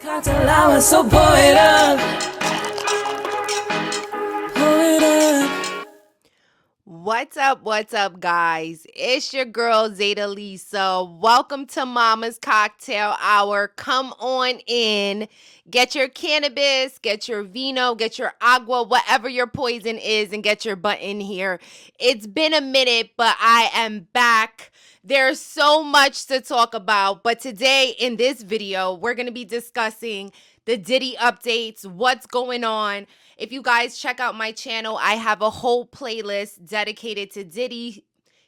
Cocktail hour, so pour it up. Pour it up. What's up, guys? It's your girl, Zeta Lisa. Welcome to Mama's Cocktail Hour. Come on in. Get your cannabis, get your vino, get your agua, whatever your poison is, and get your butt in here. It's been a minute, but I am back. There's so much to talk about, but today in this video, we're going to be discussing the Diddy updates, what's going on. If you guys check out my channel, I have a whole playlist dedicated to Diddy,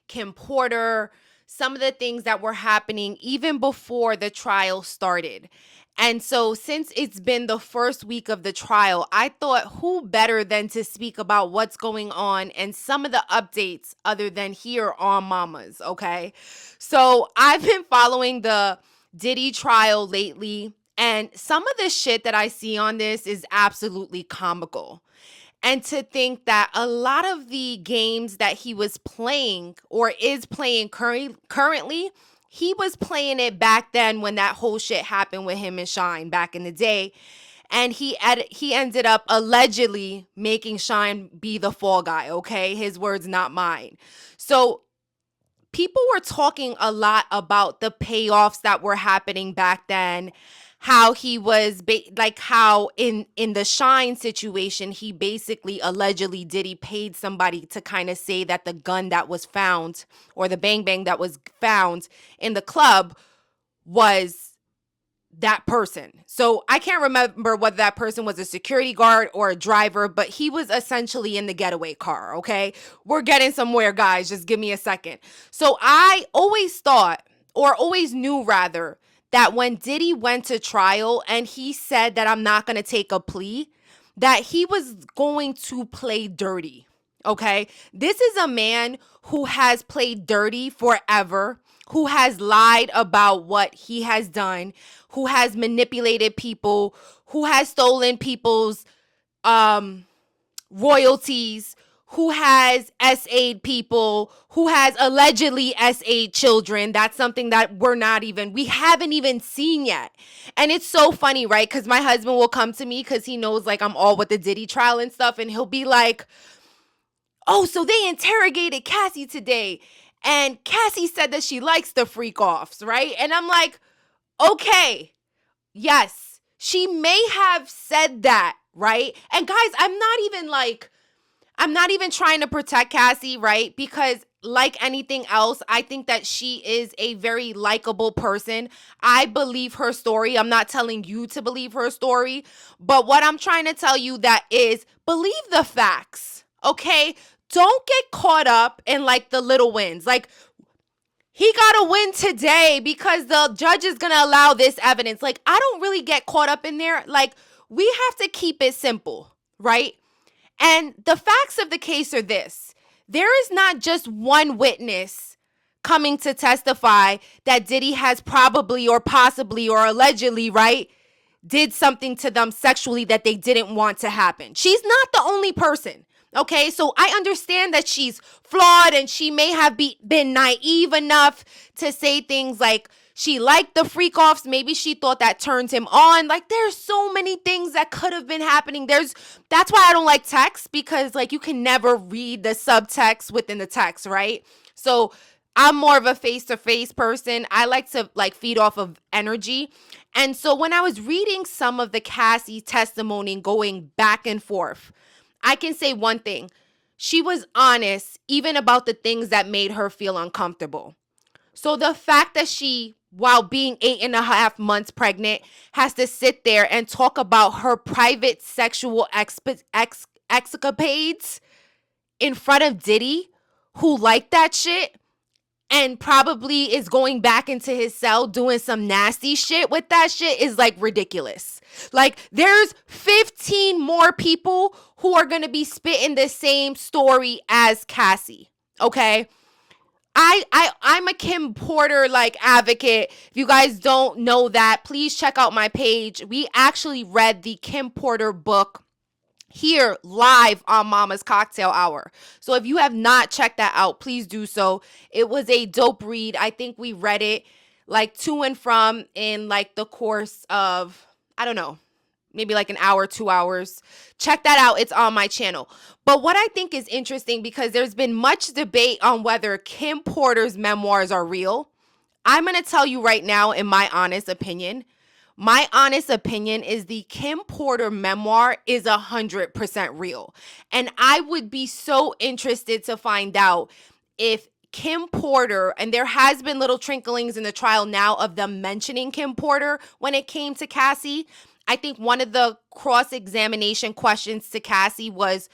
Kim Porter, some of the things that were happening even before the trial started. And so since it's been the first week of the trial, I thought who better than to speak about what's going on and some of the updates other than here on Mama's, okay? So I've been following the Diddy trial lately, and some of the shit that I see on this is absolutely comical. And to think that a lot of the games that he was playing or is playing currently, he was playing it back then when that whole shit happened with him and Shine back in the day. And he ended up allegedly making Shine be the fall guy, okay? His words, not mine. So people were talking a lot about the payoffs that were happening back then, how he was how in the Shine situation, he basically allegedly Diddy paid somebody to kind of say that the gun that was found or the bang bang that was found in the club was that person. So I can't remember whether that person was a security guard or a driver, but he was essentially in the getaway car, okay? We're getting somewhere, guys. Just give me a second. So I always thought, or always knew rather, that when Diddy went to trial and he said that I'm not going to take a plea, that he was going to play dirty, okay? This is a man who has played dirty forever, who has lied about what he has done, who has manipulated people, who has stolen people's royalties, who has SA'd people, who has allegedly SA'd children. That's something that we haven't even seen yet. And it's so funny, right? Because my husband will come to me because he knows like I'm all with the Diddy trial and stuff. And he'll be like, oh, so they interrogated Cassie today. And Cassie said that she likes the freak offs, right? And I'm like, okay, yes, she may have said that, right? And guys, I'm not even trying to protect Cassie, right? Because like anything else, I think that she is a very likable person. I believe her story. I'm not telling you to believe her story, but what I'm trying to tell you that is believe the facts, okay? Don't get caught up in like the little wins. Like he got a win today because the judge is going to allow this evidence. Like I don't really get caught up in there. Like we have to keep it simple, right? And the facts of the case are this. There is not just one witness coming to testify that Diddy has probably or possibly or allegedly, right, did something to them sexually that they didn't want to happen. She's not the only person. Okay, so I understand that she's flawed and she may have been naive enough to say things like she liked the freak offs. Maybe she thought that turned him on. Like there's so many things that could have been happening. That's why I don't like text, because like you can never read the subtext within the text, right? So I'm more of a face-to-face person. I like to like feed off of energy. And so when I was reading some of the Cassie testimony going back and forth, I can say one thing. She was honest even about the things that made her feel uncomfortable. So the fact that she, while being 8.5 months pregnant, has to sit there and talk about her private sexual escapades in front of Diddy, who liked that shit, and probably is going back into his cell doing some nasty shit with that shit is like ridiculous. Like there's 15 more people who are going to be spitting the same story as Cassie. Okay. I'm a Kim Porter like advocate. If you guys don't know that, please check out my page. We actually read the Kim Porter book here live on Mama's Cocktail Hour. So if you have not checked that out, please do so. It was a dope read. I think we read it like to and from in like the course of I don't know, maybe like an hour, 2 hours. Check that out. It's on my channel. But what I think is interesting, because there's been much debate on whether Kim Porter's memoirs are real. I'm going to tell you right now, in my honest opinion, is the Kim Porter memoir is 100% real. And I would be so interested to find out if Kim Porter, and there has been little tricklings in the trial now of them mentioning Kim Porter when it came to Cassie. I think one of the cross-examination questions to Cassie was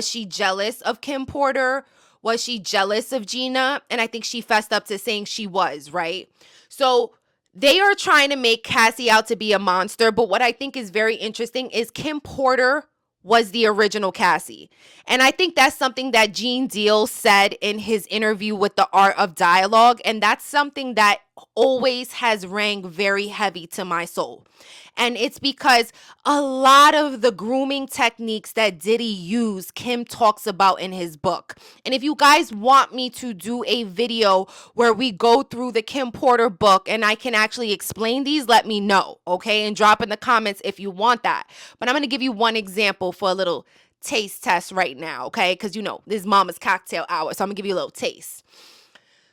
she jealous of Kim Porter? Was she jealous of Gina? And I think she fessed up to saying she was, right? So they are trying to make Cassie out to be a monster. But what I think is very interesting is Kim Porter was the original Cassie. And I think that's something that Gene Deal said in his interview with The Art of Dialogue. And that's something that always has rang very heavy to my soul. And it's because a lot of the grooming techniques that Diddy used, Kim talks about in his book. And if you guys want me to do a video where we go through the Kim Porter book and I can actually explain these, let me know, okay? And drop in the comments if you want that. But I'm going to give you one example for a little taste test right now, okay? Because, this is Mama's Cocktail Hour, so I'm going to give you a little taste.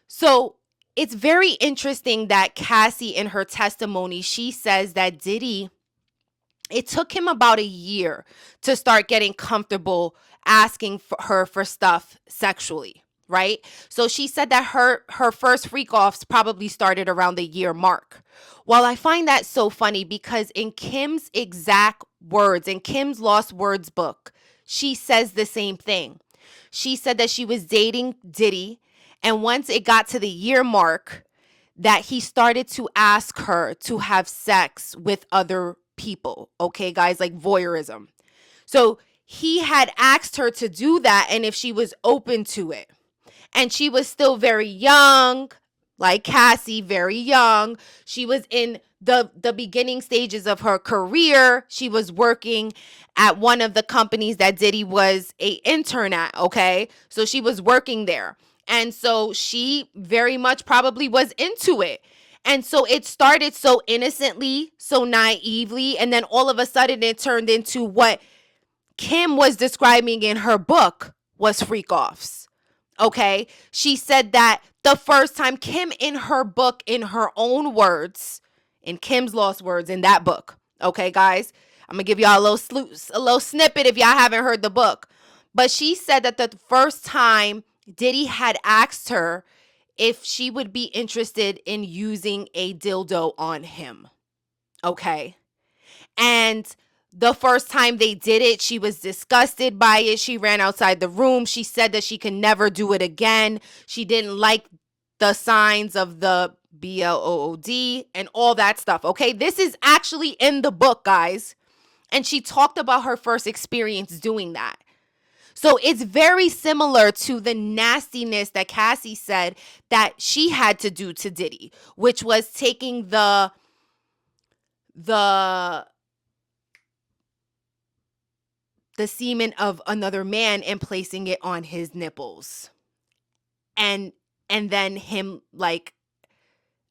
So it's very interesting that Cassie, in her testimony, she says that Diddy, it took him about a year to start getting comfortable asking her for stuff sexually, right? So she said that her first freak-offs probably started around the year mark. Well, I find that so funny because in Kim's exact words, in Kim's Lost Words book, she says the same thing. She said that she was dating Diddy, and once it got to the year mark, that he started to ask her to have sex with other people. Okay, guys, like voyeurism. So he had asked her to do that and if she was open to it. And she was still very young, like Cassie, very young. She was in the beginning stages of her career. She was working at one of the companies that Diddy was an intern at, okay? So she was working there. And so she very much probably was into it. And so it started so innocently, so naively, and then all of a sudden it turned into what Kim was describing in her book was freak-offs. Okay? She said that the first time Kim, in her book, in her own words, in Kim's Lost Words, in that book, okay, guys? I'm going to give y'all a little snippet if y'all haven't heard the book. But she said that the first time Diddy had asked her if she would be interested in using a dildo on him. Okay. And the first time they did it, she was disgusted by it. She ran outside the room. She said that she could never do it again. She didn't like the signs of the BLOOD and all that stuff. Okay. This is actually in the book, guys. And she talked about her first experience doing that. So it's very similar to the nastiness that Cassie said that she had to do to Diddy, which was taking the semen of another man and placing it on his nipples. And then him, like,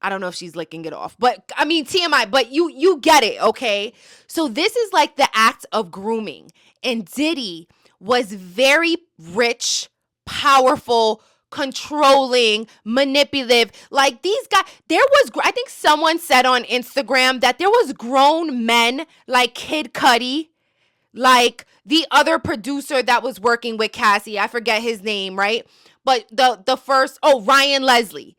I don't know if she's licking it off, but I mean, TMI, but you get it, okay? So this is like the act of grooming. And Diddy was very rich, powerful, controlling, manipulative. Like these guys, I think someone said on Instagram that there was grown men like Kid Cudi, like the other producer that was working with Cassie. I forget his name, right? But the first, Ryan Leslie.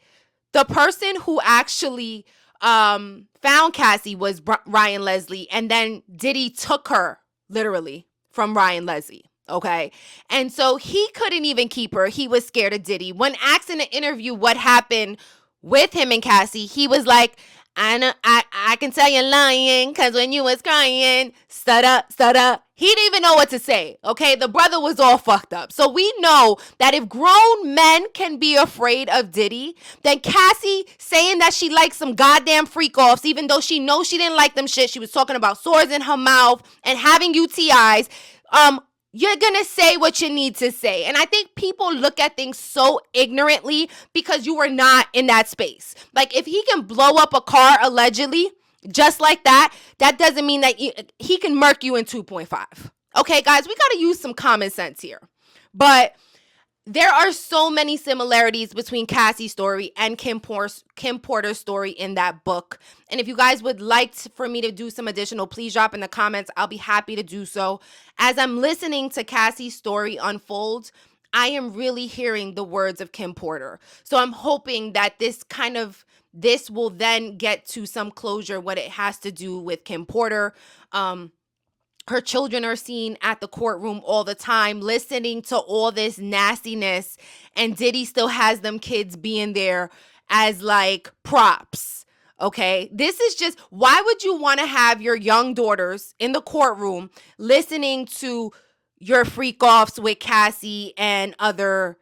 The person who actually found Cassie was Ryan Leslie. And then Diddy took her, literally, from Ryan Leslie. Okay. And so he couldn't even keep her. He was scared of Diddy. When asked in an interview what happened with him and Cassie, he was like, I can tell you're lying because when you was crying, stutter. He didn't even know what to say. Okay. The brother was all fucked up. So we know that if grown men can be afraid of Diddy, then Cassie saying that she likes some goddamn freak-offs, even though she knows she didn't like them shit. She was talking about sores in her mouth and having UTIs. You're going to say what you need to say. And I think people look at things so ignorantly because you were not in that space. Like if he can blow up a car allegedly Just like that, that doesn't mean that he can murk you in 2.5. Okay, guys, we got to use some common sense here. But there are so many similarities between Cassie's story and Kim Porter's story in that book. And if you guys would like for me to do some additional, please drop in the comments. I'll be happy to do so. As I'm listening to Cassie's story unfold, I am really hearing the words of Kim Porter. So I'm hoping that this will then get to some closure what it has to do with Kim Porter. Her children are seen at the courtroom all the time, listening to all this nastiness, and Diddy still has them kids being there as like props. Okay, this is just, why would you want to have your young daughters in the courtroom listening to your freak offs with Cassie and other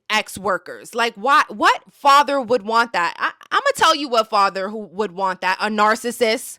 ex-workers? Like, why? What father would want that? I'm gonna tell you what father who would want that. A narcissist.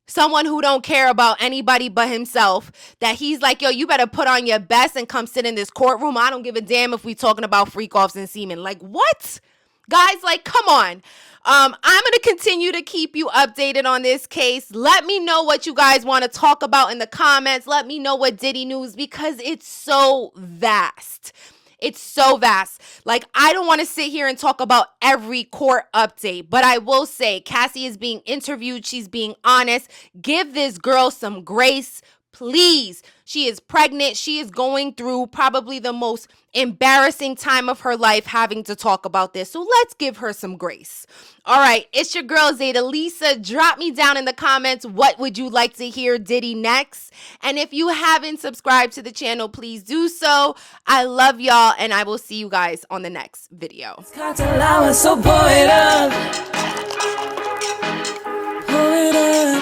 Someone who don't care about anybody but himself, that he's like, yo, you better put on your best and come sit in this courtroom. I don't give a damn if we talking about freak offs and semen. Like, what? Guys, like, come on. I'm going to continue to keep you updated on this case. Let me know what you guys want to talk about in the comments. Let me know what Diddy news, because it's so vast. It's so vast. Like, I don't want to sit here and talk about every court update, but I will say Cassie is being interviewed. She's being honest. Give this girl some grace, please. She is pregnant. She is going through probably the most embarrassing time of her life having to talk about this. So let's give her some grace. All right, it's your girl Zeta Lisa. Drop me down in the comments, what would you like to hear Diddy next? And if you haven't subscribed to the channel, please do so. I love y'all, and I will see you guys on the next video. Cartel, I was so bored up. Pull it up.